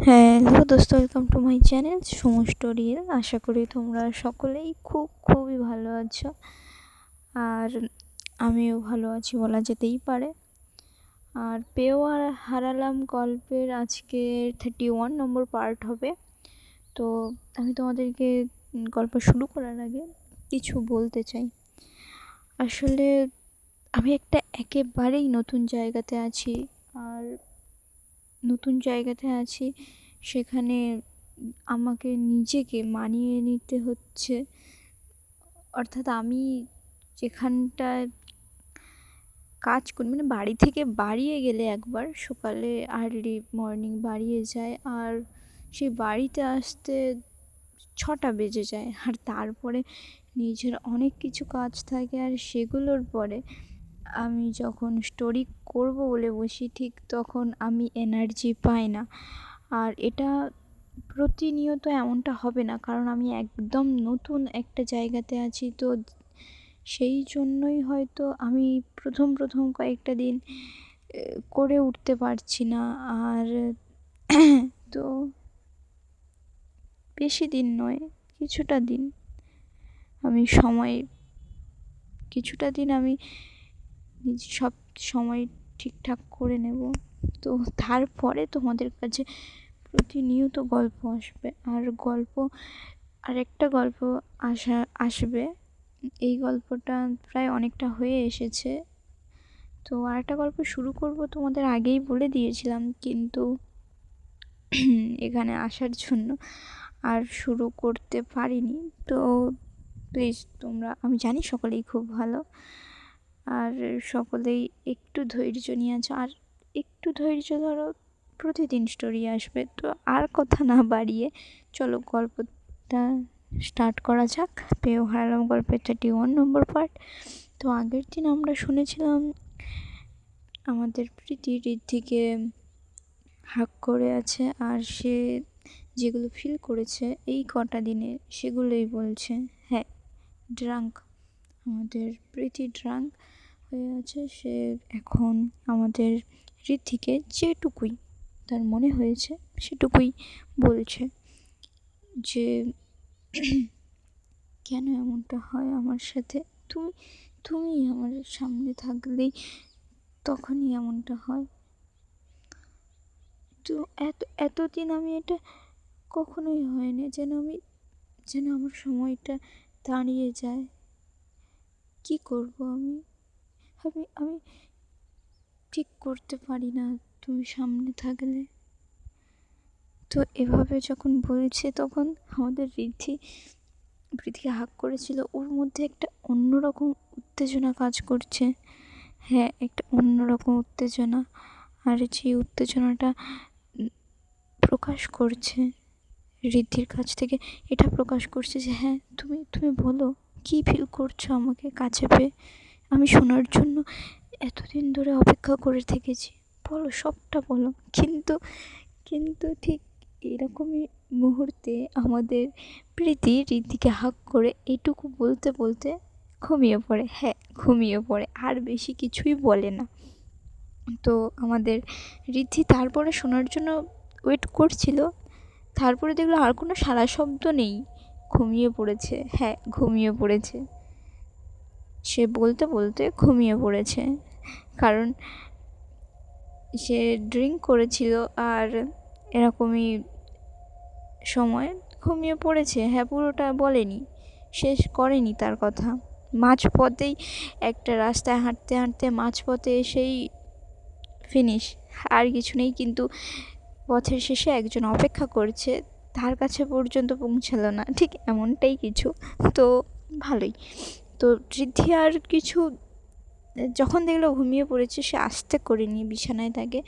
Hello দোস্ত, welcome to my channel সুমো স্টোরির। আশা করি তোমরা সকলেই খুবই ভালো আছো, আর আমিও ভালো আছি বলা যেতেই পারে। আর পেও আর হারালাম গল্পের আজকে 31 নম্বর পার্ট হবে। তো আমি তোমাদেরকে গল্প শুরু করার আগে কিছু বলতে চাই। আসলে আমি একেবারেই নতুন জায়গাতে আছি, আর নতুন জায়গাতে আছি সেখানে আমাকে নিজেকে মানিয়ে নিতে হচ্ছে। অর্থাৎ আমি যেখানটায় কাজ করি, মানে বাড়ি থেকে বাড়িয়ে গেলে একবার সকালে আর্লি মর্নিং বাড়িয়ে যায়, আর সেই বাড়িতে আসতে 6টা বেজে যায়। আর তারপরে নিজের অনেক কিছু কাজ থাকে, আর সেগুলোর পরে আমি যখন স্টোরি করব বলে বসি, ঠিক তখন আমি এনার্জি পাই না। আর এটা প্রতিনিয়ত এমনটা হবে না, কারণ আমি একদম নতুন একটা জায়গাতে আছি। তো সেই জন্যই হয়তো আমি প্রথম কয়েকটা দিন করে উঠতে পারছি না। আর তো বেশি দিন নয়, কিছুটা দিন আমি সময় কিছুটা দিন আমি সব সময় ঠিকঠাক করে নেব। তো তারপরে তোমাদের কাছে প্রতিনিয়ত গল্প আসবে, আর একটা গল্প আসবে। এই গল্পটা প্রায় অনেকটা হয়ে এসেছে। তো আরেকটা গল্প শুরু করব তোমাদের আগেই বলে দিয়েছিলাম, কিন্তু এখানে আসার জন্য আর শুরু করতে পারিনি। তো প্লিজ তোমরা, আমি জানি সকলেই খুব ভালো, আর সকলেই একটু ধৈর্য নিয়ে আছো, আর একটু ধৈর্য ধরো, প্রতিদিন স্টোরি আসবে। তো আর কথা না বাড়িয়ে চলো গল্পটা স্টার্ট করা যাক। পেও হারালাম গল্পের 31 নম্বর পার্ট। তো আগের দিন আমরা শুনেছিলাম আমাদের প্রীতি ঋদ্ধিকে হাক করে আছে, আর সে যেগুলো ফিল করেছে এই কটা দিনে সেগুলোই বলছে। হ্যাঁ, ড্রাঙ্ক, আমাদের প্রীতি ড্রাঙ্ক হয়ে আছে। সে এখন আমাদের ঋদ্ধিকে যেটুকুই তার মনে হয়েছে সেটুকুই বলছে, যে কেন এমনটা হয় আমার সাথে, তুমি তুমি আমার সামনে থাকলেই তখনই এমনটা হয়। তো এতদিন আমি এটা কখনোই হয়নি, যেন আমার সময়টা দাঁড়িয়ে যায়। কি করব আমি আমি আমি ঠিক করতে পারি না তুমি সামনে থাকলে। তো এভাবে যখন বলছে, তখন আমাদের পৃথিবীকে হাক করেছিল, ওর মধ্যে একটা অন্যরকম উত্তেজনা কাজ করছে। হ্যাঁ, একটা অন্যরকম উত্তেজনা, আর যে উত্তেজনাটা প্রকাশ করছে ঋদ্ধির কাছ থেকে, এটা প্রকাশ করছে যে হ্যাঁ, তুমি তুমি বলো কী ফিল করছো আমাকে কাছে পেয়ে। আমি শোনার জন্য এতদিন ধরে অপেক্ষা করে থেকেছি, বলো, সবটা বলো। কিন্তু ঠিক এরকমই মুহূর্তে আমাদের প্রীতি ঋদ্ধিকে হাক করে এটুকু বলতে বলতে ঘুমিয়ে পড়ে। হ্যাঁ, ঘুমিয়ে পড়ে, আর বেশি কিছুই বলে না। তো আমাদের ঋদ্ধি তারপরে শোনার জন্য ওয়েট করছিল, তারপরে দেখলো আর কোনো সাড়া শব্দ নেই, ঘুমিয়ে পড়েছে। হ্যাঁ, ঘুমিয়ে পড়েছে, সে বলতে বলতে ঘুমিয়ে পড়েছে। কারণ সে ড্রিঙ্ক করেছিল, আর এরকমই সময় ঘুমিয়ে পড়েছে। হ্যাঁ, পুরোটা বলেনি, শেষ করেনি তার কথা। মাঝপথেই একটা রাস্তায় হাঁটতে হাঁটতে মাঝপথে এসেই ফিনিশ, আর কিছু নেই। কিন্তু পথের শেষে একজন অপেক্ষা করছে, তার কাছে পর্যন্ত পৌঁছালো না, ঠিক এমনটাই কিছু। তো ভালোই। তো ঋদ্ধি আর কিছু, যখন দেখলো ঘুমিয়ে পড়েছে, সে আস্তে করে নিয়ে বিছানায় তাকে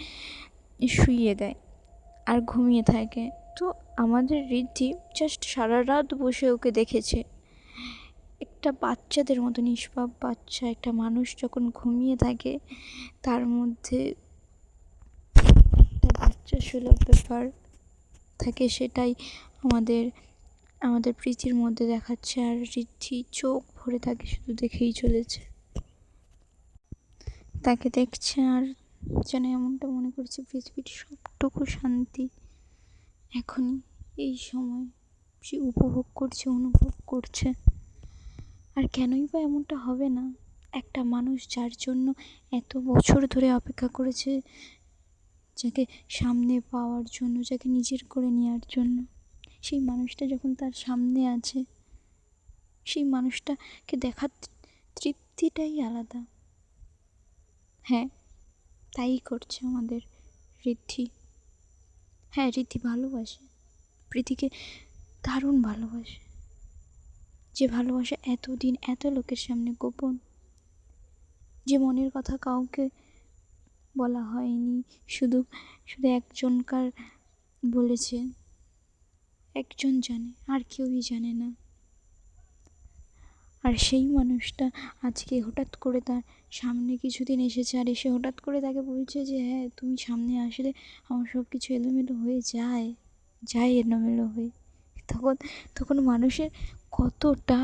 শুইয়ে দেয় আর ঘুমিয়ে থাকে। তো আমাদের ঋদ্ধি জাস্ট সারা রাত বসে ওকে দেখেছে। একটা বাচ্চাদের মতো, নিষ্পাপ বাচ্চা একটা মানুষ যখন ঘুমিয়ে থাকে, তার মধ্যে একটা বাচ্চা সুলভ ব্যাপার থাকে, সেটাই আমাদের আমাদের প্রীতির মধ্যে দেখাচ্ছে। আর ঋদ্ধি চোখ ভরে থাকে, শুধু দেখেই চলেছে, তাকে দেখছে, আর যেন এমনটা মনে করছে পৃথিবীর সবটুকু শান্তি এখনই এই সময় সে উপভোগ করছে, অনুভব করছে। আর কেনই বা এমনটা হবে না? একটা মানুষ যার জন্য এত বছর ধরে অপেক্ষা করেছে, যাকে সামনে পাওয়ার জন্য, যাকে নিজের করে নেওয়ার জন্য, সেই মানুষটা যখন তার সামনে আছে, সেই মানুষটাকে দেখার তৃপ্তিটাই আলাদা। হ্যাঁ, তাই করছে আমাদের ঋদ্ধি। হ্যাঁ, ঋদ্ধি ভালোবাসে, প্রীতিকে দারুণ ভালোবাসে। যে ভালোবাসা এতদিন এত লোকের সামনে গোপন, যে মনের কথা কাউকে বলা হয়নি, শুধু শুধু একজনকার বলেছে, একজন জানে, আর কেউই জানে না। আর সেই মানুষটা আজকে হঠাৎ করে তার সামনে কিছুদিন এসেছে, আর এসে হঠাৎ করে তাকে বলছে যে হ্যাঁ তুমি সামনে আসলে আমার সব কিছু এলোমেলো হয়ে যায় এলোমেলো হয়ে। তখন তখন মানুষের কতটা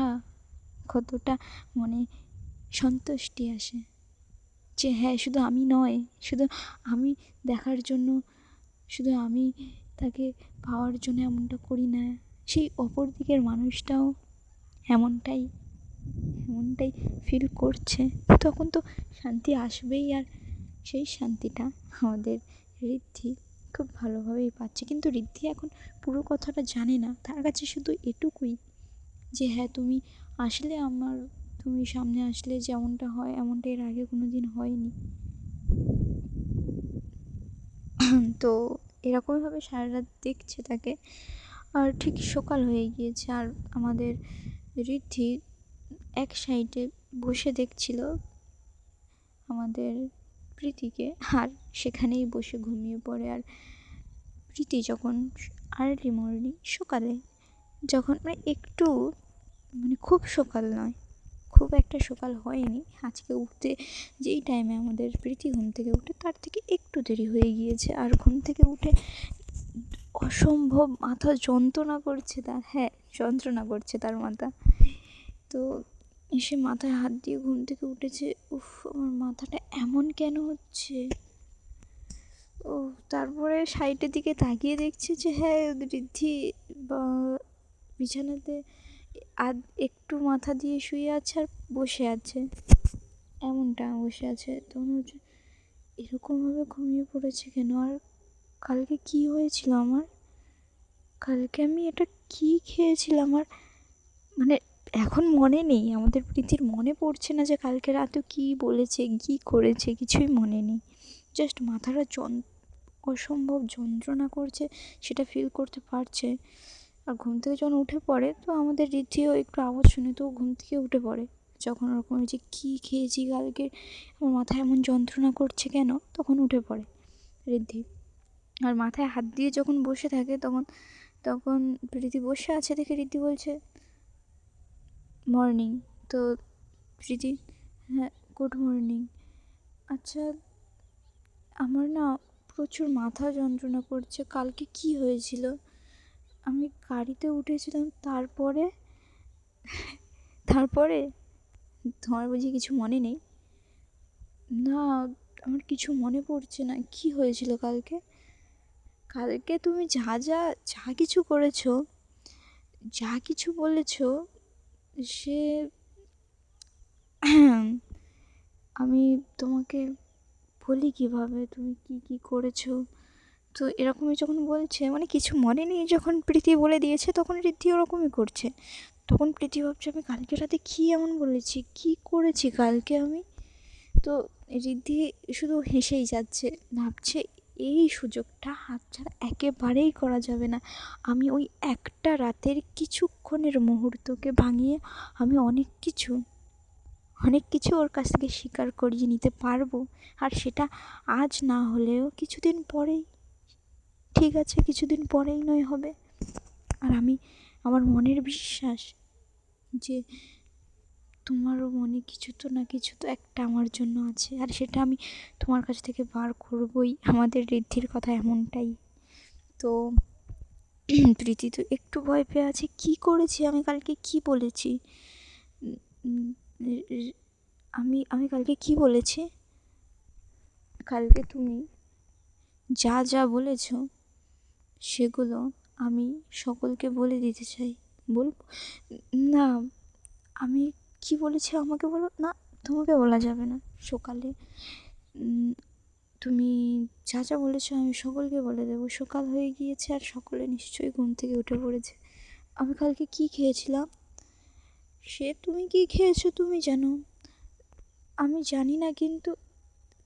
কতটা মনে সন্তুষ্টি আসে যে হ্যাঁ, শুধু আমি নয়, শুধু আমি দেখার জন্য, শুধু আমি তাকে পাওয়ার জন্য এমনটা করি না, সেই অপর দিকের মানুষটাও এমনটাই ফিল করছে। তখন তো শান্তি আসবেই। আর সেই শান্তিটা আমাদের ঋদ্ধি খুব ভালোভাবেই পাচ্ছে। কিন্তু ঋদ্ধি এখন পুরো কথাটা জানে না, তার কাছে শুধু এটুকুই যে হ্যাঁ তুমি আসলে তুমি সামনে আসলে যেমনটা হয় এমনটা এর আগে কোনো দিন হয়নি। তো এরকমভাবে সারা রাত দেখছে তাকে। আর ঠিক সকাল হয়ে গিয়েছে, আর আমাদের ঋদ্ধি এক সাইডে বসে দেখছিল আমাদের প্রীতিকে, আর সেখানেই বসে ঘুমিয়ে পড়ে। আর প্রীতি যখন আর্লি মর্নিং, সকালে যখন একটু খুব সকাল নয়, খুব একটা সকাল হয়নি আজকে উঠতে, যেই টাইমে আমাদের প্রীতি ঘুম থেকে উঠে তার থেকে একটু দেরি হয়ে গিয়েছে। আর ঘুম থেকে উঠে অসম্ভব মাথা যন্ত্রণা করছে তার, হ্যাঁ যন্ত্রণা করছে তার মাথা। তো এসে মাথায় হাত দিয়ে ঘুম থেকে উঠেছে, উফ আমার মাথাটা এমন কেন হচ্ছে। ও তারপরে সাইডের দিকে তাকিয়ে দেখছে যে হ্যাঁ ঋদ্ধি বিছানাতে একটু মাথা দিয়ে শুয়ে আছে আর বসে আছে, এমনটা বসে আছে। তখন হচ্ছে এরকমভাবে ঘুমিয়ে পড়েছে কেন? আর কালকে কি হয়েছিল আমার, কালকে আমি এটা কি খেয়েছিলাম? আর এখন মনে নেই, আমাদের প্রীতির মনে পড়ছে না যে কালকে রাতে কী বলেছে কী করেছে, কিছুই মনে নেই। জাস্ট মাথাটা অসম্ভব যন্ত্রণা করছে, সেটা ফিল করতে পারছে। আর ঘুম থেকে যখন উঠে পড়ে, তো আমাদের ঋদ্ধিও একটু আওয়াজ শুনে তো ঘুম থেকে উঠে পড়ে। যখন ওরকম যে কী খেয়েছি কালকে, আমার মাথায় এমন যন্ত্রণা করছে কেন, তখন উঠে পড়ে ঋদ্ধি। আর মাথায় হাত দিয়ে যখন বসে থাকে, তখন তখন প্রীতি বসে আছে দেখে ঋদ্ধি বলছে মর্নিং। তো প্রীতি, হ্যাঁ গুড মর্নিং। আচ্ছা, আমার না প্রচুর মাথা যন্ত্রণা করছে, কালকে কি হয়েছিল? আমি গাড়িতে উঠেছিলাম, তারপরে তারপরে তোমার বুঝি কিছু মনে নেই? না, আমার কিছু মনে পড়ছে না, কি হয়েছিল কালকে? কালকে তুমি যা যা যা কিছু করেছো, যা কিছু বলেছো, সে আমি তোমাকে বলি কিভাবে, তুমি কি কি করেছো? তো এরকমই যখন বলছে, কিছু মনে নেই যখন প্রীতি বলে দিয়েছে, তখন ঋদ্ধি ওরকমই করছে। তখন প্রীতি ভাবছে আমি কালকে রাতে কী এমন বলেছি, কি করেছি কালকে আমি? তো ঋদ্ধি শুধু হেসেই যাচ্ছে, ভাবছে এই সুযোগটা হাতছাড়া একেবারেই করা যাবে না। আমি ওই একটা রাতের কিছুক্ষণের মুহূর্তকে ভাঙিয়ে আমি অনেক কিছু ওর কাছ থেকে স্বীকার করিয়ে নিতে পারবো। আর সেটা আজ না হলেও কিছুদিন পরেই, ঠিক আছে কিছুদিন পরেই নয় হবে। আর আমার মনের বিশ্বাস যে তোমারও মনে কিছু তো না কিছু তো একটা আমার জন্য আছে, আর সেটা আমি তোমার কাছ থেকে বার করবই। আমাদের ঋদ্ধির কথা এমনটাই। তো প্রীতি তো একটু ভয় পেয়ে আছে, কি করেছি আমি কালকে, কি বলেছি? আমি কালকে কি বলেছি? কালকে তুমি যা যা বলেছ সেগুলো আমি সকলকে বলে দিতে চাই। বলবো? না, আমি কি বলেছি আমাকে বলো না, তোমাকে বলা যাবে না। সকালে তুমি যা যা বলেছো আমি সকলকে বলে দেবো। সকাল হয়ে গিয়েছে আর সকলে নিশ্চয়ই ঘুম থেকে উঠে পড়েছে। আমি কালকে কি খেয়েছিলাম সে তুমি কি খেয়েছো তুমি জানো, আমি জানি না, কিন্তু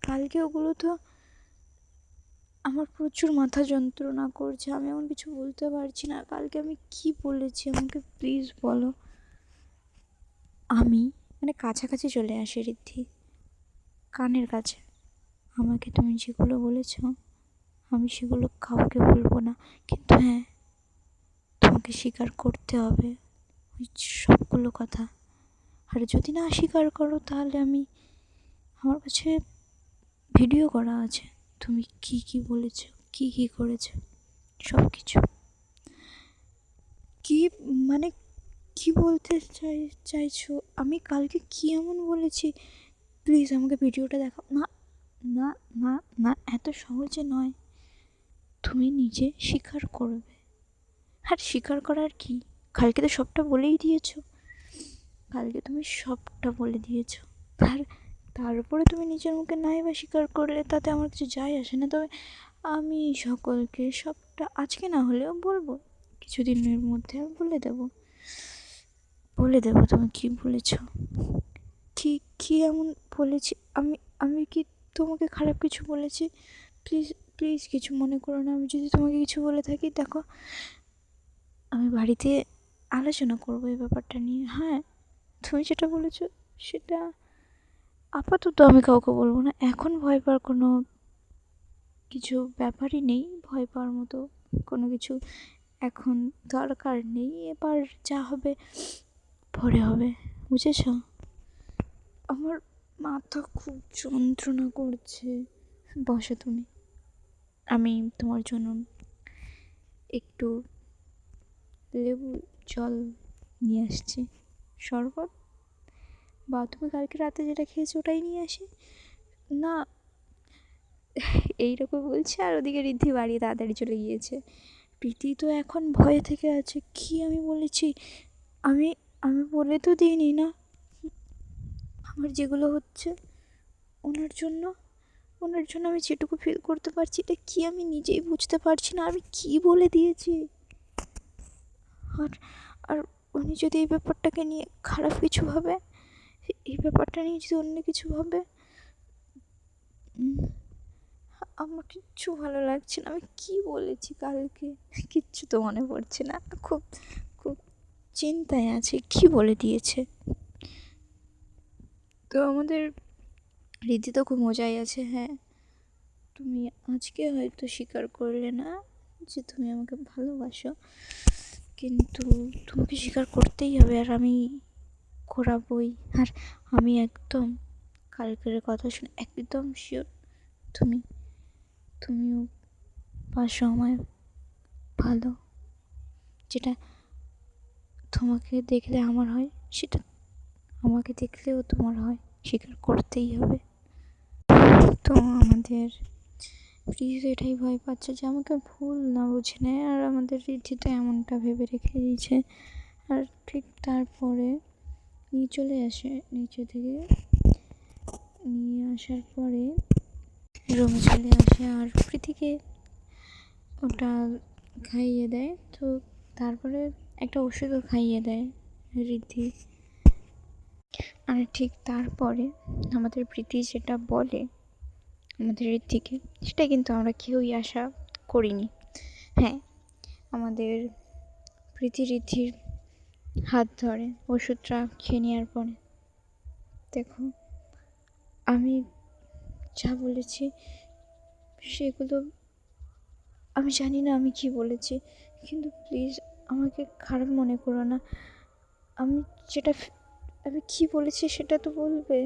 কালকে ওগুলো তো আমার প্রচুর মাথা যন্ত্রণা করছে। আমি এমন কিছু বলতে পারছি না। কালকে আমি কি বলেছি আমাকে প্লিজ বলো। আমি মানে কাছাকাছি চলে আসি ঋদ্ধি, কানের কাছে। আমাকে তুমি যেগুলো বলেছ আমি সেগুলো কাউকে বলবো না, কিন্তু হ্যাঁ তোমাকে স্বীকার করতে হবে ওই সবগুলো কথা। আর যদি না স্বীকার করো তাহলে আমার কাছে ভিডিও করা আছে তুমি কি কি বলেছো, কি কি করেছো, সব কিছু। কি মানে কি বলতে চাইছো? আমি কালকে কি এমন বলেছি? প্লিজ আমাকে ভিডিওটা দেখাও না। না না না, এত সহজে নয়। তুমি নিজে স্বীকার করবে। আর স্বীকার করার কি, কালকে তো সবটা বলেই দিয়েছো। কালকে তুমি সবটা বলে দিয়েছো। তারপরে তুমি নিজের মুখে নাই বা স্বীকার করলে তাতে আমার কিছু যায় আসে না। তবে আমি সকলকে সবটা আজকে না হলেও বলবো, কিছুদিনের মধ্যে আমি বলে দেবো তুমি কি বলেছো, কি কি এমন বলেছি আমি। আমি কি তোমাকে খারাপ কিছু বলেছি? প্লিজ প্লিজ কিছু মনে করো না আমি যদি তোমাকে কিছু বলে থাকি। দেখো, আমি বাড়িতে আলোচনা করবো এই ব্যাপারটা নিয়ে। হ্যাঁ, তুমি যেটা বলেছো সেটা আপাতত আমি কাউকে বলবো না। এখন ভয় পাওয়ার কোনো কিছু ব্যাপারই নেই, ভয় পাওয়ার মতো কোনো কিছু এখন দরকার নেই। এবার যা হবে পরে হবে, বুঝেছ? আমার মাথা খুব যন্ত্রণা করছে। বসো তুমি, আমি তোমার জন্য একটু লেবু জল নিয়ে আসছি, শরবত, বা তুমি কালকে রাতে যেটা খেয়েছো ওটাই নিয়ে আসি। না, এইরকম বলছে আর ওদিকে ঋদ্ধি বাড়ি তাড়াতাড়ি চলে গিয়েছে। প্রীতি তো এখন ভয়ে থেকে আছে। কি আমি বলেছি? আমি আমি বলে তো দিইনি না আমার যেগুলো হচ্ছে ওনার জন্য আমি যেটুকু ফিল করতে পারছি এটা কি আমি নিজেই বুঝতে পারছি না আমি কি বলে দিয়েছি। আর আর উনি যদি এই ব্যাপারটাকে নিয়ে খারাপ কিছু ভাবে, এই ব্যাপারটা নিয়ে যদি অন্য কিছু ভাবে, আমার কিচ্ছু ভালো লাগছে না। আমি কি বলেছি কালকে কিচ্ছু তো মনে পড়ছে না। খুব খুব চিন্তায় আছি কি বলে দিয়েছে। তো আমাদের রীতি তো খুব মজাই আছে। হ্যাঁ, তুমি আজকে হয়তো স্বীকার করলে না যে তুমি আমাকে ভালোবাসো, কিন্তু তোমাকে স্বীকার করতেই হবে। আর আমি করাবই। আর আমি একদম কালকের কথা শুনে একদম শিওর তুমিও পাশো আমায় ভালো। যেটা তোমাকে দেখলে আমার হয় সেটা আমাকে দেখলেও তোমার হয়, স্বীকার করতেই হবে। তো আমাদের প্লিজ এটাই ভয় পাচ্ছে যে আমাকে ভুল না বুঝে নেয়, আর আমাদের রীতিতে এমনটা ভেবে রেখে দিয়েছে। আর ঠিক তারপরে নিয়ে চলে আসে নিচে থেকে, নিয়ে আসার পরে রুমে চলে আসে আর প্রীতিকে ওটা খাইয়ে দেয়। তো তারপরে একটা ওষুধও খাইয়ে দেয় ঋদ্ধি। আর ঠিক তারপরে আমাদের প্রীতি যেটা বলে আমাদের ঋদ্ধিকে, সেটা কিন্তু আমরা কেউই আশা করিনি। হ্যাঁ, আমাদের প্রীতি ঋদ্ধির হাত ধরে ওষুধটা খেয়ে নেওয়ার পরে, দেখো আমি যা বলেছি সেগুলো আমি জানি না আমি কি বলেছি, কিন্তু প্লিজ আমাকে খারাপ মনে করো না। আমি যেটা আমি কি বলেছি সেটা তো বলবে।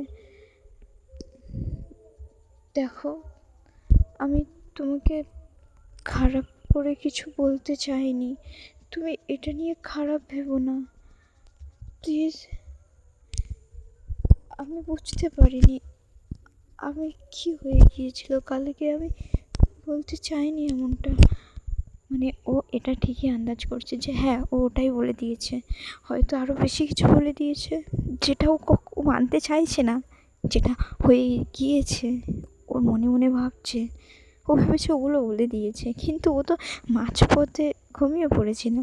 দেখো, আমি তোমাকে খারাপ করে কিছু বলতে চাইনি, তুমি এটা নিয়ে খারাপ ভেবো না প্লিজ। আমি বুঝতে পারিনি আমি কি হয়ে গিয়েছিল কালকে, আমি বলতে চাইনি এমনটা। মানে ও এটা ঠিকই আন্দাজ করছে যে হ্যাঁ ও ওটাই বলে দিয়েছে, হয়তো আরও বেশি কিছু বলে দিয়েছে যেটা ও মানতে চাইছে না, যেটা হয়ে গিয়েছে। ওর মনে মনে ভাবছে, ও ভেবেছে ওগুলো বলে দিয়েছে, কিন্তু ও তো মাঝপথে ঘুমিয়ে পড়েছিল।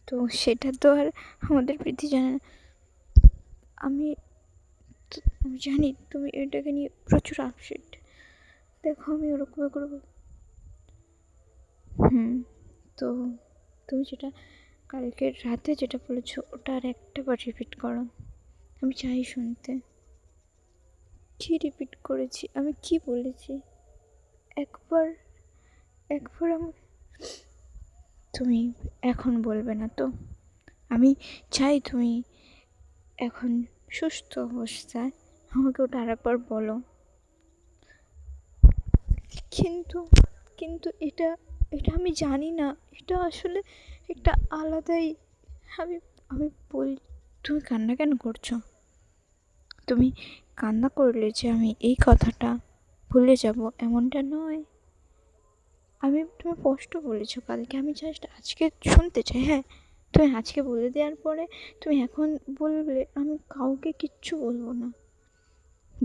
তো সেটা তো আর আমাদের প্রীতি জানে না। আমি আমি জানি তুমি এটাকে নিয়ে প্রচুর আপসেট। দেখো আমি ওরকম করবো। তো তুমি যেটা কালকের রাতে যেটা বলেছো ওটা আর একটা বার রিপিট করো, আমি চাই শুনতে। কি রিপিট করেছি আমি, কি বলেছি? একবার একবার তুমি এখন বলবে না তো? আমি চাই তুমি এখন সুস্থ অবস্থায় আমাকে ওটা আর একবার বলো। কিন্তু কিন্তু এটা এটা আমি জানি না, এটা আসলে একটা আলাদাই। আমি আমি বলি, তুমি কান্না কেন করছো? তুমি কান্না করলে যে আমি এই কথাটা ভুলে যাব এমনটা নয়। তুমি স্পষ্ট বলেছো কালকে, আমি জাস্ট আজকে শুনতে চাই। হ্যাঁ, তুমি আজকে বলে দেওয়ার পরে তুমি এখন বলবে আমি কাউকে কিচ্ছু বলবো না।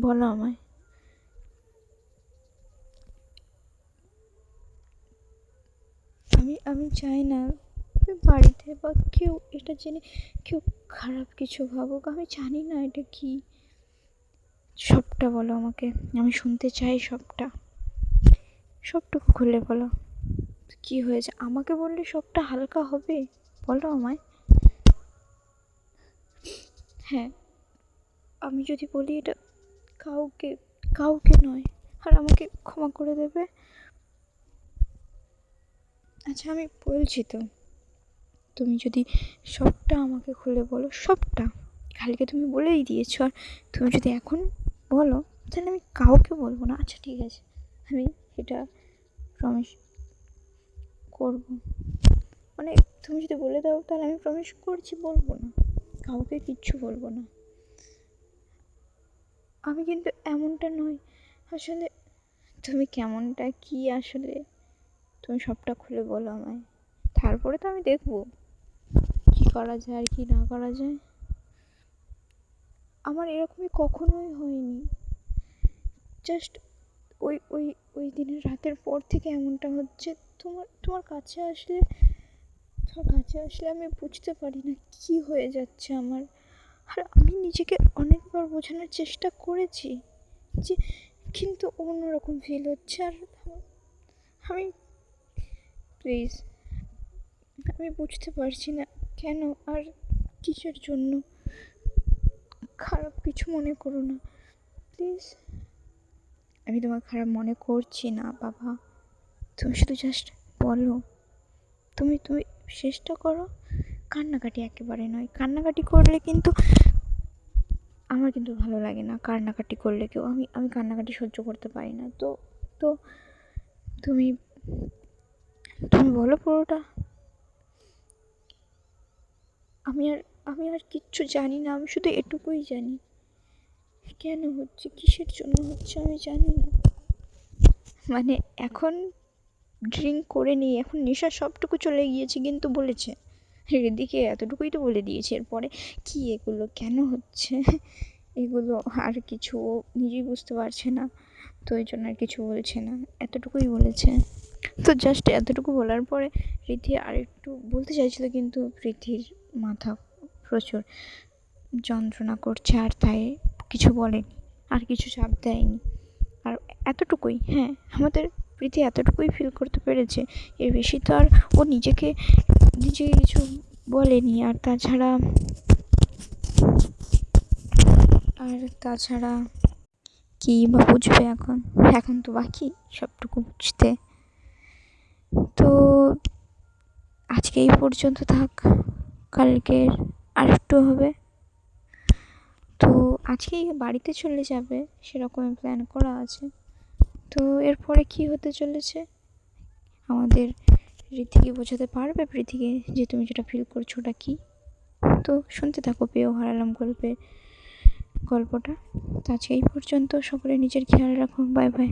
বলো আমায়। আমি চাই না বাড়িতে বা কেউ এটা জেনে কেউ খারাপ কিছু ভাবুক। আমি জানি না এটা কি। সবটা বলো আমাকে, আমি শুনতে চাই সবটা। সবটুকু খুলে বলো কি হয়েছে। আমাকে বললে সবটা হালকা হবে, বলো আমায়। হ্যাঁ, আমি যদি বলি এটা কাউকে কাউকে নয়, আর আমাকে ক্ষমা করে দেবে। আচ্ছা আমি বলছি তো, তুমি যদি সবটা আমাকে খুলে বলো, সবটা কালকে তুমি বলেই দিয়েছো, আর তুমি যদি এখন বলো তাহলে আমি কাউকে বলবো না। আচ্ছা ঠিক আছে, আমি এটা প্রমিস করবো। মানে তুমি যদি বলে দাও তাহলে আমি প্রমিস করছি বলবো না, কাউকে কিচ্ছু বলবো না। আমি কিন্তু এমনটা নয় আসলে। তুমি কেমনটা কি আসলে, তুমি সবটা খুলে বলো আমায়, তারপরে তো আমি দেখবো কি করা যায় আর কি না করা যায়। আমার এরকমই কখনোই হয়নি, জাস্ট ওই ওই ওই দিনের রাতের পর থেকে এমনটা হচ্ছে। তোমার কাছে আসলে আমি বুঝতে পারি না কি হয়ে যাচ্ছে আমার। আর আমি নিজেকে অনেকবার বোঝানোর চেষ্টা করেছি যে, কিন্তু অন্যরকম ফিল হচ্ছে। আর আমি প্লিজ, আমি বুঝতে পারছি না কেন আর কিসের জন্য। খারাপ কিছু মনে করো না প্লিজ। আমি তোমার খারাপ মনে করছি না বাবা, তুমি শুধু জাস্ট বলো। তুমি তুমি চেষ্টা করো। কান্নাকাটি একেবারে নয়, কান্নাকাটি করলে কিন্তু আমার কিন্তু ভালো লাগে না। কান্নাকাটি করলে কেউ, আমি আমি কান্নাকাটি সহ্য করতে পারি না। তো তো তুমি তুমি বলো পুরোটা। আমি আর কিচ্ছু জানি না, আমি শুধু এটুকুই জানি কেন হচ্ছে, কিসের জন্য হচ্ছে আমি জানি না। মানে এখন ড্রিঙ্ক করে নিই, এখন নেশা সবটুকু চলে গিয়েছে, কিন্তু বলেছে এদিকে এতটুকুই তো বলে দিয়েছে, এরপরে কি এগুলো কেন হচ্ছে এগুলো আর কিছু ও নিজেই বুঝতে পারছে না, তো এই জন্য আর কিছু বলছে না, এতটুকুই বলেছে। তো জাস্ট এতটুকু বলার পরে প্রীতি আর একটু বলতে চাইছিল, কিন্তু প্রীতির মাথা প্রচুর যন্ত্রণা করছে, আর তাই কিছু বলেনি, আর কিছু চাপ দেয়নি। আর এতটুকুই, হ্যাঁ, আমাদের প্রীতি এতটুকুই ফিল করতে পেরেছে, এর বেশি তো আর ও নিজেকে কিছু বলেনি। আর তাছাড়া কি বা বুঝবে এখন, এখন তো বাকি সবটুকু বুঝতে। তো আজকে এই পর্যন্ত থাক, কালকের আরেকটু হবে। তো আজকেই বাড়িতে চলে যাবে সেরকমই প্ল্যান করা আছে। তো এরপরে কি হতে চলেছে, আমাদের ঋতিকে বোঝাতে পারবে প্রীতিকে যে তুমি যেটা ফিল করছো ওটা কী। তো শুনতে থাকো পেয়েও হারালাম গল্পটা। তো আজকে এই পর্যন্ত, সকলে নিজের খেয়াল রাখো, বাই বাই।